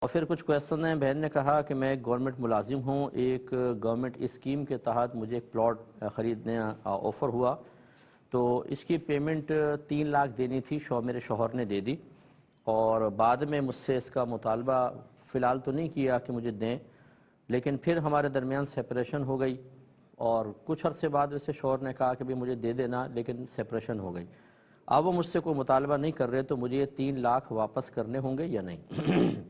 اور پھر کچھ کویسچن ہیں. بہن نے کہا کہ میں ایک گورنمنٹ ملازم ہوں, ایک گورنمنٹ اسکیم کے تحت مجھے ایک پلاٹ خریدنے آفر ہوا, تو اس کی پیمنٹ 3 لاکھ دینی تھی, میرے شوہر نے دے دی, اور بعد میں مجھ سے اس کا مطالبہ فی الحال تو نہیں کیا کہ مجھے دیں, لیکن پھر ہمارے درمیان سپریشن ہو گئی, اور کچھ عرصے بعد ویسے شوہر نے کہا کہ بھی مجھے دے دینا, لیکن سپریشن ہو گئی. اب وہ مجھ سے کوئی مطالبہ نہیں کر رہے, تو مجھے یہ 3 لاکھ واپس کرنے ہوں گے یا نہیں؟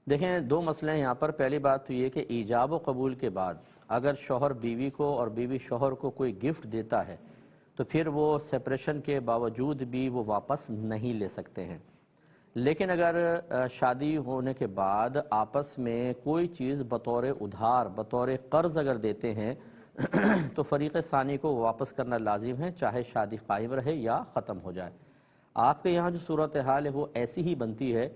دیکھیں, 2 مسئلے ہیں یہاں پر. پہلی بات تو یہ کہ ایجاب و قبول کے بعد اگر شوہر بیوی کو اور بیوی شوہر کو کوئی گفٹ دیتا ہے تو پھر وہ سپریشن کے باوجود بھی وہ واپس نہیں لے سکتے ہیں. لیکن اگر شادی ہونے کے بعد آپس میں کوئی چیز بطور ادھار, بطور قرض اگر دیتے ہیں تو فریق ثانی کو واپس کرنا لازم ہے, چاہے شادی قائم رہے یا ختم ہو جائے. آپ کے یہاں جو صورتحال ہے وہ ایسی ہی بنتی ہے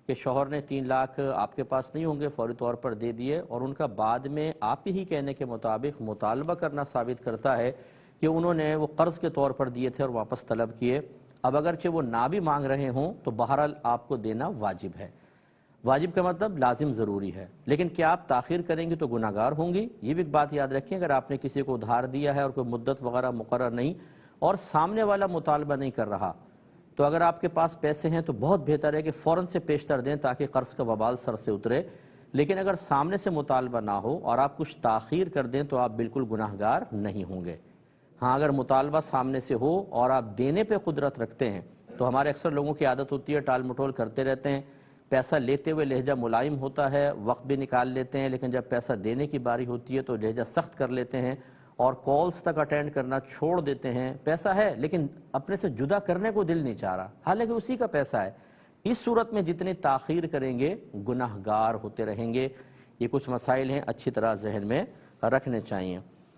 کہ شوہر نے 3 لاکھ آپ کے پاس نہیں ہوں گے فوری طور پر دے دیے, اور ان کا بعد میں آپ ہی کہنے کے مطابق مطالبہ کرنا ثابت کرتا ہے کہ انہوں نے وہ قرض کے طور پر دیے تھے اور واپس طلب کیے. اب اگرچہ وہ نہ بھی مانگ رہے ہوں تو بہرحال آپ کو دینا واجب ہے. واجب کا مطلب لازم ضروری ہے, لیکن کیا آپ تاخیر کریں گی تو گناہگار ہوں گی؟ یہ بھی ایک بات یاد رکھیں. اگر آپ نے کسی کو ادھار دیا ہے اور کوئی مدت وغیرہ مقرر نہیں اور سامنے والا مطالبہ نہیں کر رہا, تو اگر آپ کے پاس پیسے ہیں تو بہت بہتر ہے کہ فوراً سے پیشتر دیں تاکہ قرض کا وبال سر سے اترے. لیکن اگر سامنے سے مطالبہ نہ ہو اور آپ کچھ تاخیر کر دیں تو آپ بالکل گناہگار نہیں ہوں گے. ہاں, اگر مطالبہ سامنے سے ہو اور آپ دینے پہ قدرت رکھتے ہیں, تو ہمارے اکثر لوگوں کی عادت ہوتی ہے ٹال مٹول کرتے رہتے ہیں. پیسہ لیتے ہوئے لہجہ ملائم ہوتا ہے, وقت بھی نکال لیتے ہیں, لیکن جب پیسہ دینے کی باری ہوتی ہے تو لہجہ سخت کر لیتے ہیں اور کالز تک اٹینڈ کرنا چھوڑ دیتے ہیں. پیسہ ہے لیکن اپنے سے جدا کرنے کو دل نہیں چاہ رہا, حالانکہ اسی کا پیسہ ہے. اس صورت میں جتنی تاخیر کریں گے گناہگار ہوتے رہیں گے. یہ کچھ مسائل ہیں, اچھی طرح ذہن میں رکھنے چاہیے.